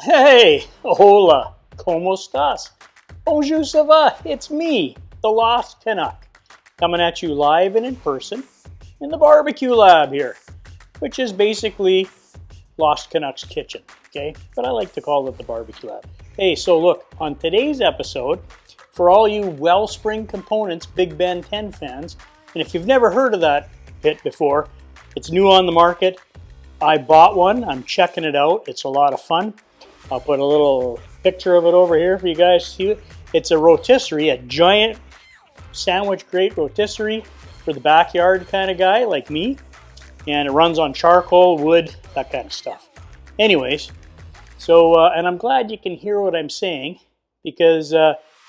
Hey, hola, ¿cómo estás? Bonjour, ça va? It's me, the Lost Canuck, coming at you live and in person in the barbecue lab here, which is basically Lost Canuck's kitchen, okay? But I like to call it the barbecue lab. Hey, so look, on today's episode, for all you Wellspring Components Big Ben 10 fans, and if you've never heard of that pit before, it's new on the market. I bought one, I'm checking it out, it's a lot of fun. I'll put a little picture of it over here for you guys to see it. It's a rotisserie, a giant sandwich grate rotisserie for the backyard kind of guy like me. And it runs on charcoal, wood, that kind of stuff. Anyways, so, and I'm glad you can hear what I'm saying because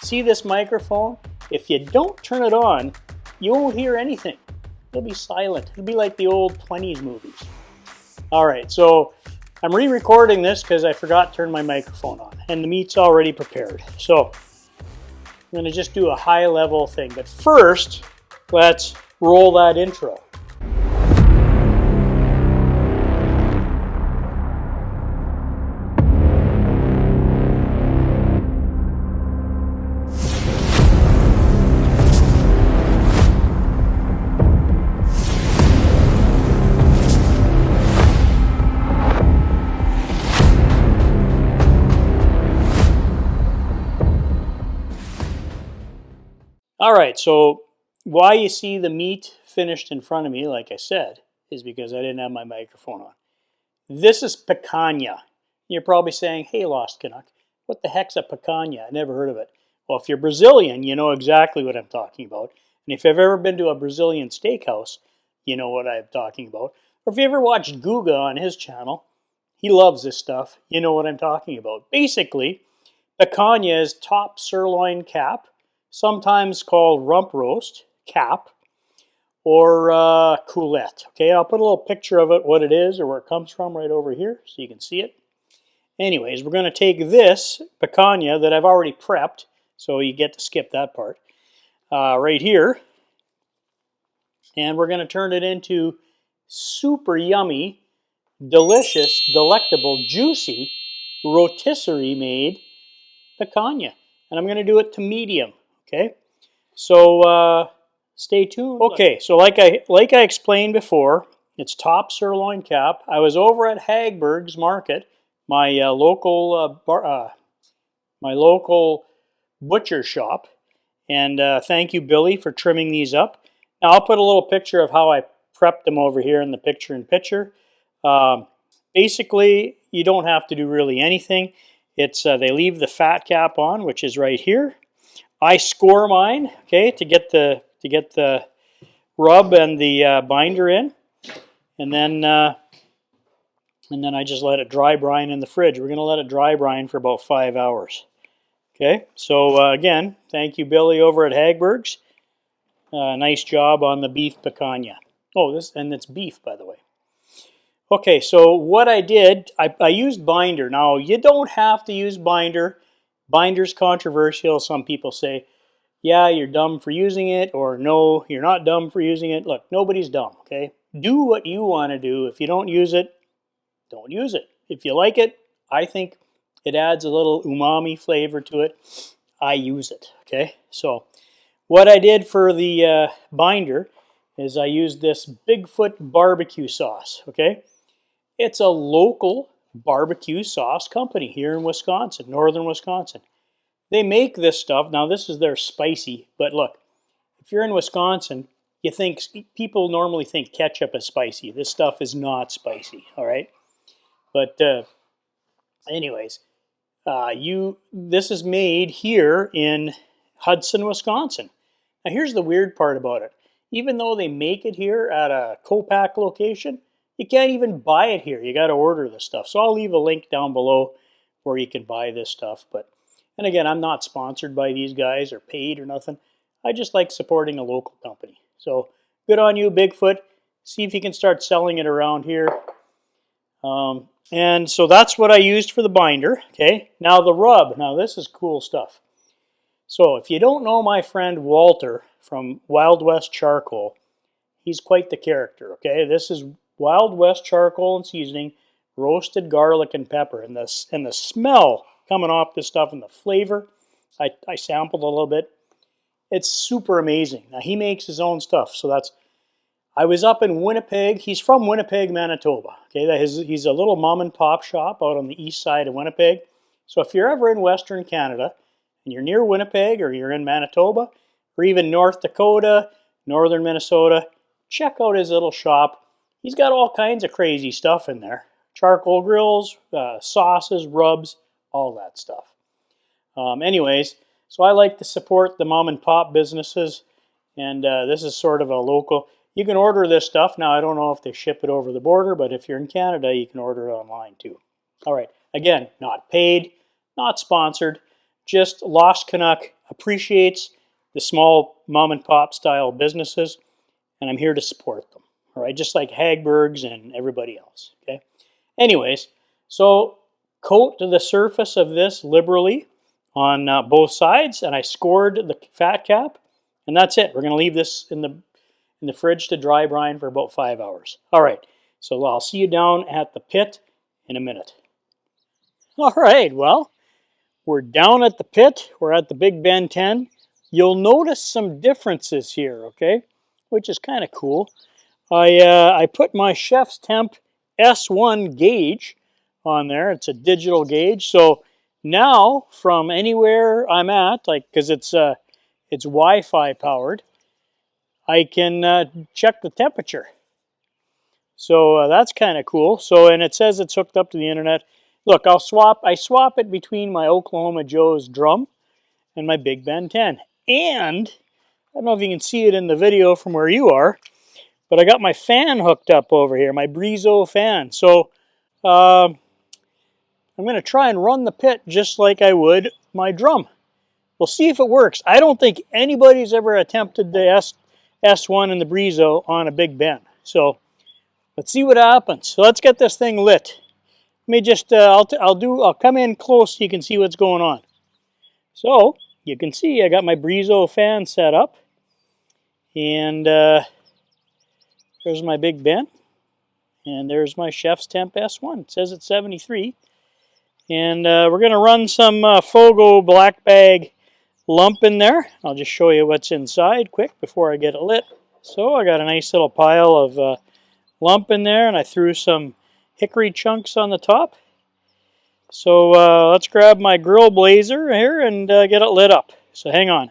see this microphone? If you don't turn it on, you won't hear anything. It'll be silent. It'll be like the old 20s movies. All right, so I'm re-recording this because I forgot to turn my microphone on and the meat's already prepared. So I'm going to just do a high level thing. But first, let's roll that intro. All right, so why you see the meat finished in front of me, like I said, is because I didn't have my microphone on. This is picanha. You're probably saying, hey, Lost Canuck, what the heck's a picanha? I never heard of it. Well, if you're Brazilian, you know exactly what I'm talking about. And if you've ever been to a Brazilian steakhouse, you know what I'm talking about. Or if you ever watched Guga on his channel, he loves this stuff. You know what I'm talking about. Basically, picanha is top sirloin cap, sometimes called rump roast cap, or coulette. Okay, I'll put a little picture of it, what it is or where it comes from right over here so you can see it. Anyways, we're going to take this picanha that I've already prepped, so you get to skip that part, right here, and we're going to turn it into super yummy, delicious, delectable, juicy, rotisserie made picanha. And I'm going to do it to medium, okay? So stay tuned. Okay, so like I explained before, it's top sirloin cap. I was over at Hagberg's Market, my local butcher shop, and thank you, Billy, for trimming these up. Now I'll put a little picture of how I prepped them over here in the picture-in-picture. Basically, you don't have to do really anything. It's they leave the fat cap on, which is right here. I score mine, okay, to get the rub and the binder in, and then I just let it dry brine in the fridge. We're going to let it dry brine for about 5 hours. Okay, so again, thank you, Billy, over at Hagberg's. Nice job on the beef picanha. Oh, it's beef, by the way. Okay, so what I did, I used binder. Now, you don't have to use binder. Binder's controversial. Some people say, yeah, you're dumb for using it, or no, you're not dumb for using it. Look, nobody's dumb, okay? Do what you want to do. If you don't use it, don't use it. If you like it, I think it adds a little umami flavor to it. I use it, okay? So what I did for the binder is I used this Bigfoot barbecue sauce, okay? It's a local barbecue sauce company here in Wisconsin, northern Wisconsin. They make this stuff. Now, this is their spicy, but look, if you're in Wisconsin, people normally think ketchup is spicy. This stuff is not spicy, all right? But anyways, this is made here in Hudson, Wisconsin. Now, here's the weird part about it. Even though they make it here at a co-pack location, you can't even buy it here. You got to order this stuff. So I'll leave a link down below where you can buy this stuff. And again, I'm not sponsored by these guys or paid or nothing. I just like supporting a local company. So good on you, Bigfoot. See if you can start selling it around here. And so that's what I used for the binder. Okay. Now the rub. Now this is cool stuff. So if you don't know my friend Walter from Wild West Charcoal, he's quite the character. Okay. This is Wild West Charcoal and Seasoning roasted garlic and pepper, and the smell coming off this stuff and the flavor. I sampled a little bit. It's super amazing. Now he makes his own stuff, so that's. I was up in Winnipeg. He's from Winnipeg, Manitoba. Okay, he's a little mom and pop shop out on the east side of Winnipeg. So if you're ever in Western Canada and you're near Winnipeg or you're in Manitoba or even North Dakota, northern Minnesota, check out his little shop. He's got all kinds of crazy stuff in there. Charcoal grills, sauces, rubs, all that stuff. Anyways, so I like to support the mom and pop businesses, and this is sort of a local. You can order this stuff. Now, I don't know if they ship it over the border, but if you're in Canada, you can order it online too. All right, again, not paid, not sponsored, just Lost Canuck appreciates the small mom and pop style businesses, and I'm here to support them. All right, just like Hagberg's and everybody else. Okay. Anyways, so coat the surface of this liberally on both sides, and I scored the fat cap, and that's it. We're going to leave this in the fridge to dry brine for about 5 hours. All right, so I'll see you down at the pit in a minute. All right, well, we're down at the pit. We're at the Big Ben 10. You'll notice some differences here, okay, which is kind of cool. I put my Chefstemp S1 gauge on there. It's a digital gauge, so now from anywhere I'm at, like because it's Wi-Fi powered, I can check the temperature. So that's kind of cool. So, and it says it's hooked up to the internet. Look, I swap it between my Oklahoma Joe's drum and my Big Ben 10. And I don't know if you can see it in the video from where you are, but I got my fan hooked up over here, my Breezo fan. So I'm going to try and run the pit just like I would my drum. We'll see if it works. I don't think anybody's ever attempted the S1 and the Breezo on a Big Ben. So let's see what happens. So let's get this thing lit. Let me just, I'll come in close so you can see what's going on. So you can see I got my Breezo fan set up, and there's my Big Ben, and there's my Chefstemp S1. It says it's 73, and we're going to run some FOGO black bag lump in there. I'll just show you what's inside quick before I get it lit. So I got a nice little pile of lump in there, and I threw some hickory chunks on the top. So let's grab my grill blazer here and get it lit up. So hang on.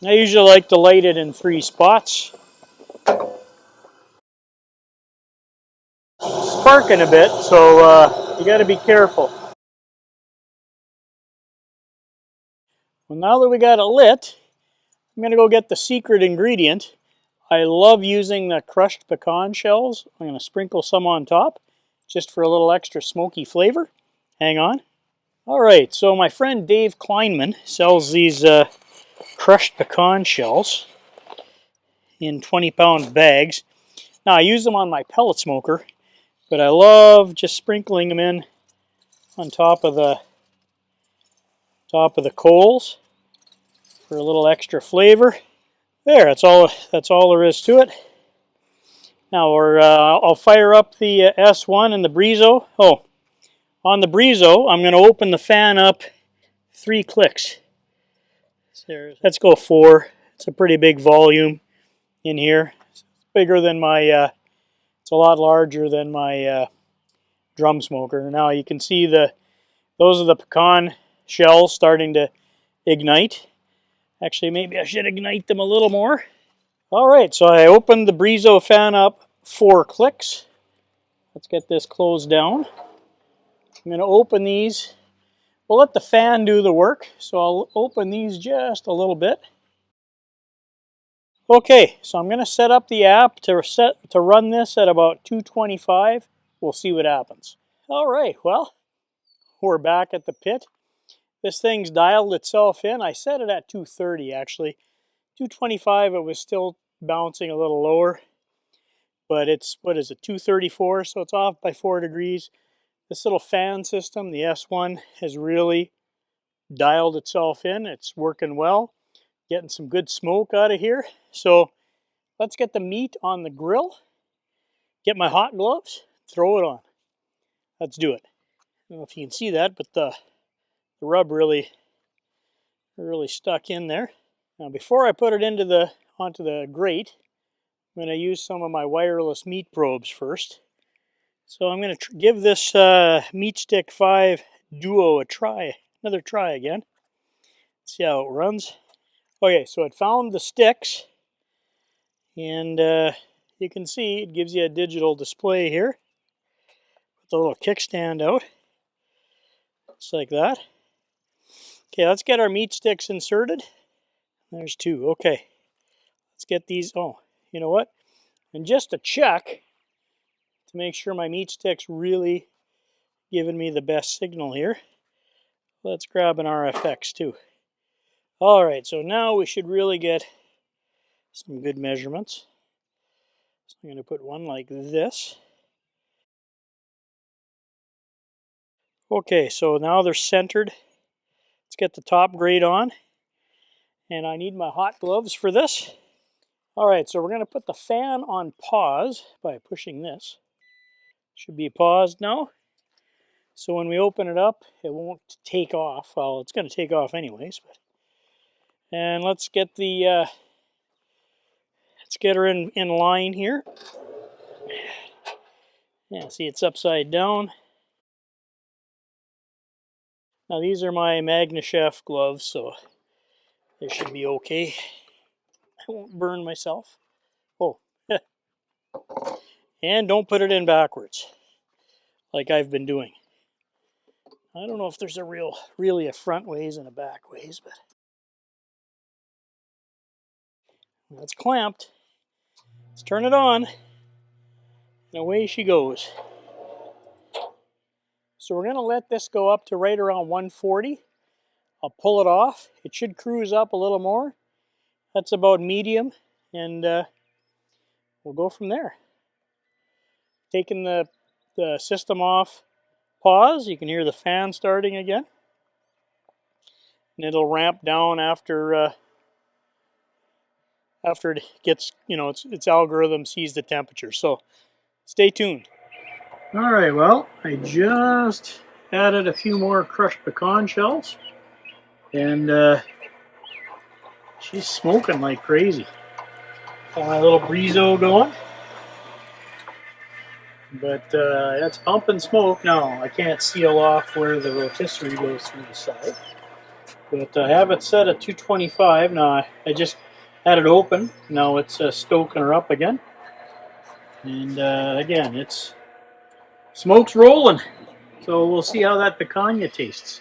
I usually like to light it in 3 spots. Sparking a bit, so you got to be careful. Well, now that we got it lit, I'm going to go get the secret ingredient. I love using the crushed pecan shells. I'm going to sprinkle some on top just for a little extra smoky flavor. Hang on. All right, so my friend Dave Kleinman sells these crushed pecan shells in 20-pound bags. Now, I use them on my pellet smoker, but I love just sprinkling them in on top of the coals for a little extra flavor. There, that's all there is to it. Now I'll fire up the S1 and the Breezo. Oh, on the Breezo, I'm going to open the fan up 3 clicks. Let's go 4. It's a pretty big volume in here. It's bigger than my. It's a lot larger than my drum smoker. Now you can see those are the pecan shells starting to ignite. Actually, maybe I should ignite them a little more. All right, so I opened the Breezo fan up 4 clicks. Let's get this closed down. I'm going to open these. We'll let the fan do the work, so I'll open these just a little bit. Okay, so I'm going to set up the app to run this at about 225. We'll see what happens. All right, well, we're back at the pit. This thing's dialed itself in. I set it at 230 actually. 225, it was still bouncing a little lower, but it's, what is it, 234, so it's off by 4 degrees. This little fan system, the S1, has really dialed itself in. It's working well, getting some good smoke out of here. So let's get the meat on the grill, get my hot gloves, throw it on. let's do it. I don't know if you can see that, but the rub really stuck in there. Now before I put it onto the grate, I'm going to use some of my wireless meat probes first. So I'm going to give this MeatStick 5 Duo another try again. See how it runs. Okay, so it found the sticks, and you can see it gives you a digital display here. Put the little kickstand out, just like that. Okay, let's get our meat sticks inserted. There's 2. Okay, let's get these. Oh, you know what? And just to check, to make sure my meat stick's really giving me the best signal here, let's grab an RFX too. Alright, so now we should really get some good measurements. So I'm going to put one like this. Okay, so now they're centered. Let's get the top grate on. And I need my hot gloves for this. Alright, so we're going to put the fan on pause by pushing this. Should be paused now. So when we open it up, it won't take off. Well, it's going to take off anyways. And let's get her in line here. Yeah, see, it's upside down. Now these are my MagnaChef gloves, so they should be okay. I won't burn myself. Oh, and don't put it in backwards, like I've been doing. I don't know if there's really a front ways and a back ways, but that's clamped. Let's turn it on, and away she goes. So we're going to let this go up to right around 140. I'll pull it off. It should cruise up a little more. That's about medium, and we'll go from there. Taking the system off pause, you can hear the fan starting again. And it'll ramp down after it gets, its algorithm sees the temperature. So stay tuned. All right, well, I just added a few more crushed pecan shells, and she's smoking like crazy. Got my little Breezo going, but it's pumping smoke. Now I can't seal off where the rotisserie goes through the side, but I have it set at 225. Now I just had it open. Now it's stoking her up again, and again it's smoke's rolling. So we'll see how that picanha tastes.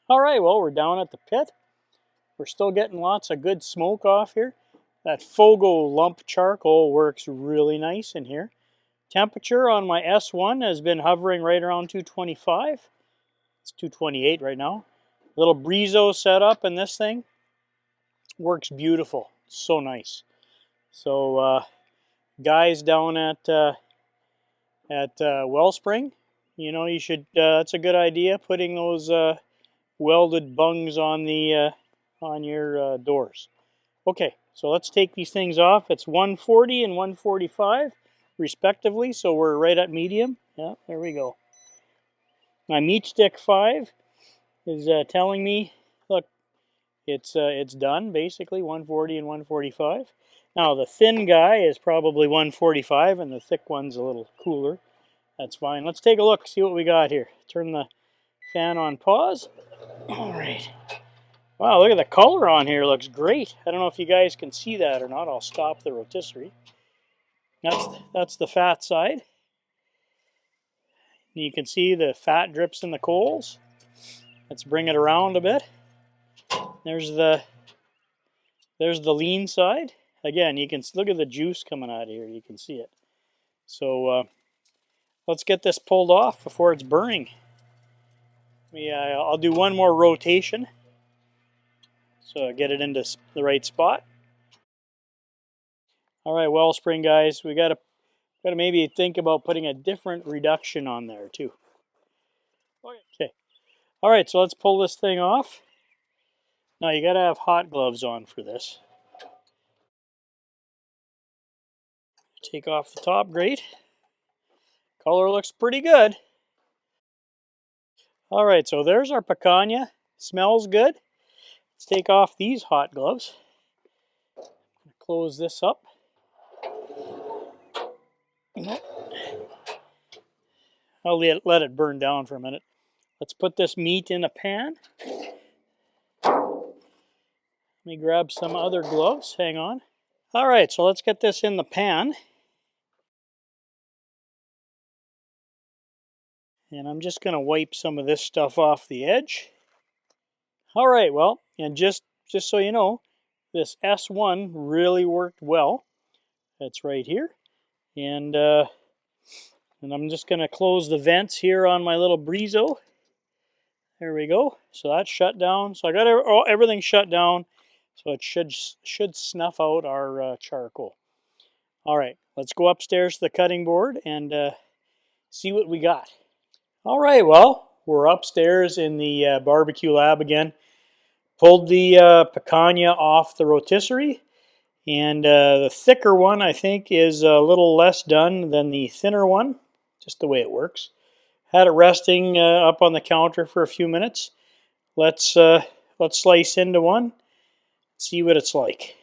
All right, well, we're down at the pit. We're still getting lots of good smoke off here. That FOGO lump charcoal works really nice in here. Temperature on my S1 has been hovering right around 225. It's 228 right now. Little Breezo setup in this thing. Works beautiful. So nice. So guys down at Wellspring, you should, that's a good idea, putting those welded bungs on your doors. Okay, so let's take these things off. It's 140 and 145 respectively, so we're right at medium. Yeah, there we go. My MeatStick 5 is telling me, look, it's done, basically, 140 and 145. Now, the thin guy is probably 145, and the thick one's a little cooler. That's fine. Let's take a look, see what we got here. Turn the fan on pause. All right. Wow, look at the color on here. Looks great. I don't know if you guys can see that or not. I'll stop the rotisserie. That's the fat side. And you can see the fat drips in the coals. Let's bring it around a bit. There's the lean side. Again, you can look at the juice coming out of here. You can see it. So let's get this pulled off before it's burning. I'll do one more rotation so I get it into the right spot. All right, Wellspring guys, we gotta maybe think about putting a different reduction on there too. Okay. All right, so let's pull this thing off. Now you gotta have hot gloves on for this. Take off the top grate. Color looks pretty good. All right, so there's our picanha. Smells good. Let's take off these hot gloves. Close this up. I'll let it burn down for a minute. Let's put this meat in a pan. Let me grab some other gloves. Hang on. All right, so let's get this in the pan. And I'm just going to wipe some of this stuff off the edge. All right, well, and just so you know, this S1 really worked well. That's right here. And I'm just going to close the vents here on my little Breezo. There we go. So that's shut down. So I got everything shut down. So it should snuff out our charcoal. All right, let's go upstairs to the cutting board and see what we got. All right, well, we're upstairs in the barbecue lab again. Pulled the picanha off the rotisserie. And the thicker one, I think, is a little less done than the thinner one. Just the way it works. Had it resting up on the counter for a few minutes. Let's slice into one. See what it's like.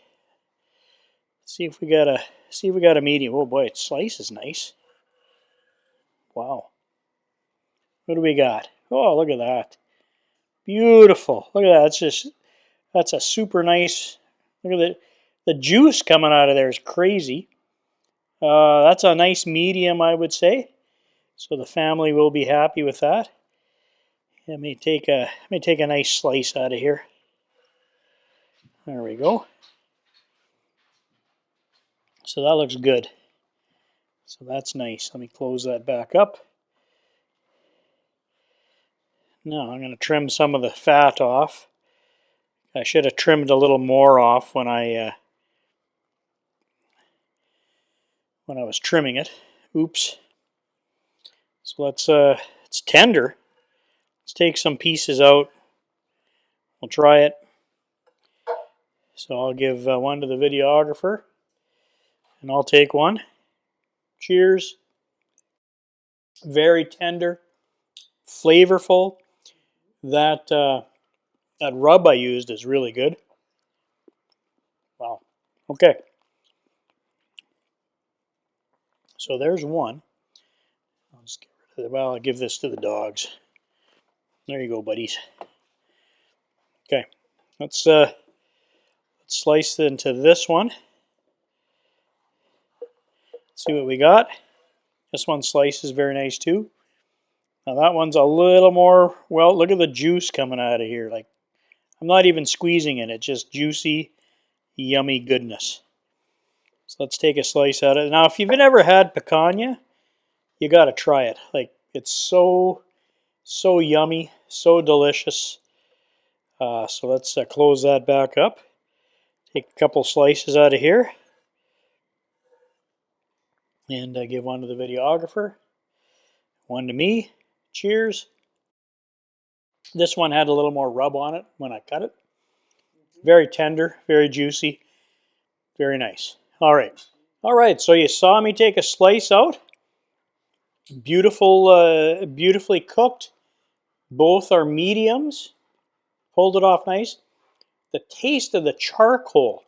See if we got a medium. Oh boy, its slice is nice. Wow. What do we got? Oh, look at that. Beautiful. Look at that. That's a super nice. Look at the juice coming out of there is crazy. That's a nice medium, I would say. So the family will be happy with that. Let me take a nice slice out of here. There we go. So that looks good. So that's nice. Let me close that back up. Now I'm going to trim some of the fat off. I should have trimmed a little more off when I was trimming it. Oops. So it's tender. Let's take some pieces out. We'll try it. So I'll give one to the videographer, and I'll take one. Cheers. Very tender, flavorful. That rub I used is really good. Wow. Okay. So there's one. I'll just get rid of it. Well, I'll give this to the dogs. There you go, buddies. Okay. Let's slice it into this one. See what we got. This one slices very nice too. Now that one's a little more, well, look at the juice coming out of here. Like, I'm not even squeezing it. It's just juicy, yummy goodness. So let's take a slice out of it. Now, if you've never had picanha, you got to try it. Like, it's so yummy, so delicious. So let's close that back up. Take a couple slices out of here. And give one to the videographer. One to me. Cheers. This one had a little more rub on it when I cut it. Very tender, very juicy, very nice. All right, so you saw me take a slice out. Beautiful, beautifully cooked. Both are mediums. Pulled it off nice. The taste of the charcoal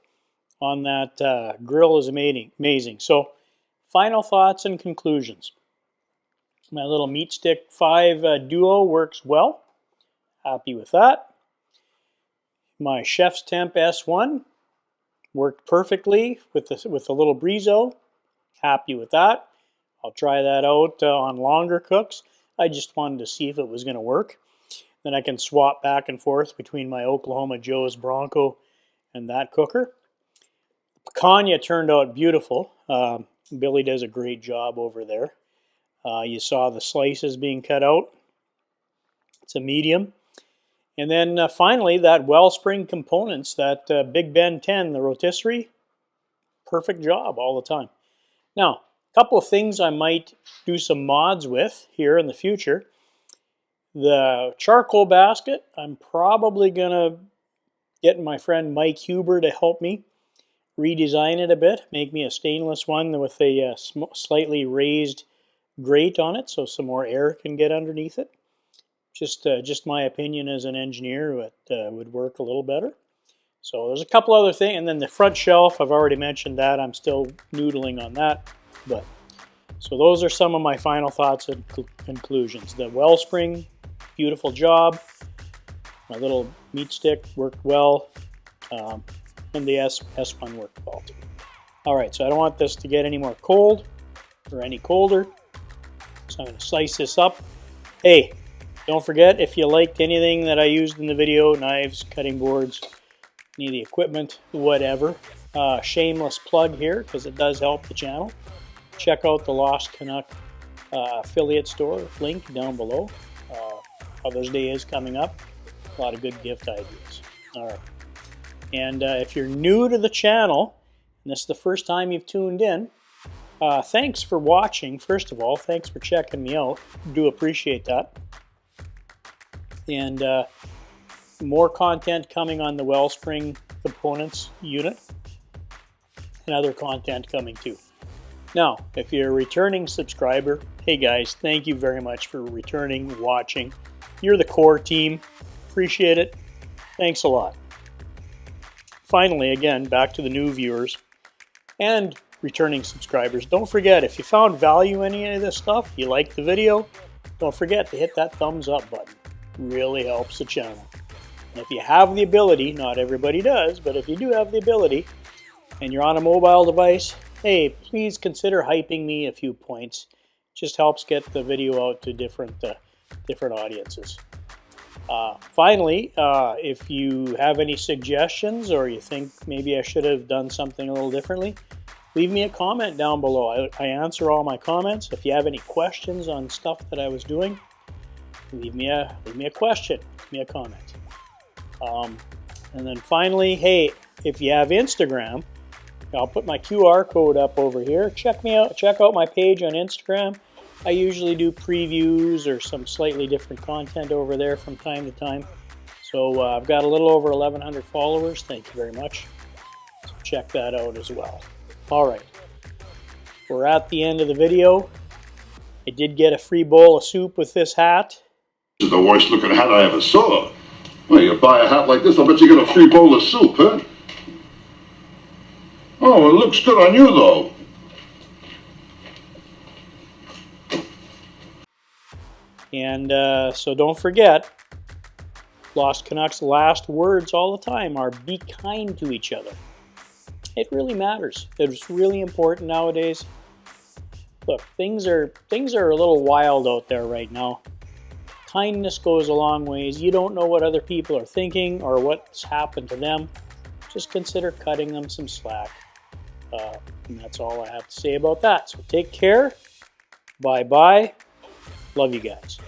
on that grill is amazing. So, final thoughts and conclusions. My little MeatStick 5 Duo works well. Happy with that. My Chefstemp S1 worked perfectly with the little Breezo. Happy with that. I'll try that out on longer cooks. I just wanted to see if it was going to work. Then I can swap back and forth between my Oklahoma Joe's Bronco and that cooker. Picanha turned out beautiful. Billy does a great job over there. You saw the slices being cut out. It's a medium. And then finally, that Wellspring Components, that Big Ben 10, the rotisserie, perfect job all the time. Now, a couple of things I might do some mods with here in the future. The charcoal basket, I'm probably going to get my friend Mike Huber to help me redesign it a bit, make me a stainless one with a slightly raised grate on it so some more air can get underneath it. Just my opinion as an engineer, it would work a little better. So there's a couple other things, and then the front shelf, I've already mentioned that. I'm still noodling on that. But so those are some of my final thoughts and conclusions. The Wellspring, beautiful job. My little meat stick worked well, and the S1 worked well too. All right, so I don't want this to get any more cold or any colder, so I'm going to slice this up. Hey, don't forget, if you liked anything that I used in the video, knives, cutting boards, any of the equipment, whatever, shameless plug here because it does help the channel. Check out the Lost Canuck affiliate store link down below. Father's Day is coming up. A lot of good gift ideas. All right. And if you're new to the channel, and this is the first time you've tuned in, thanks for watching. First of all, thanks for checking me out. Do appreciate that. And more content coming on the Wellspring Components unit, and other content coming too. Now, if you're a returning subscriber, hey guys, thank you very much for returning, watching. You're the core team. Appreciate it. Thanks a lot. Finally, again, back to the new viewers and returning subscribers. Don't forget, if you found value in any of this stuff, you liked the video, don't forget to hit that thumbs up button. Really helps the channel. And if you have the ability, not everybody does, but if you do have the ability and you're on a mobile device, hey, please consider hyping me a few points. Just helps get the video out to different audiences. Finally, if you have any suggestions or you think maybe I should have done something a little differently, leave me a comment down below. I answer all my comments. If you have any questions on stuff that I was doing, leave me a question, leave me a comment. And then finally, hey, if you have Instagram, I'll put my QR code up over here. Check me out. Check out my page on Instagram. I usually do previews or some slightly different content over there from time to time. So I've got a little over 1,100 followers. Thank you very much. So check that out as well. All right. We're at the end of the video. I did get a free bowl of soup with this hat. This is the worst looking hat I ever saw. Well, you buy a hat like this, I'll bet you get a free bowl of soup, huh? Oh, it looks good on you, though. And so don't forget, Lost Canuck's last words all the time are be kind to each other. It really matters. It's really important nowadays. Look, things are a little wild out there right now. Kindness goes a long ways. You don't know what other people are thinking or what's happened to them. Just consider cutting them some slack. And that's all I have to say about that. So take care. Bye-bye. Love you guys.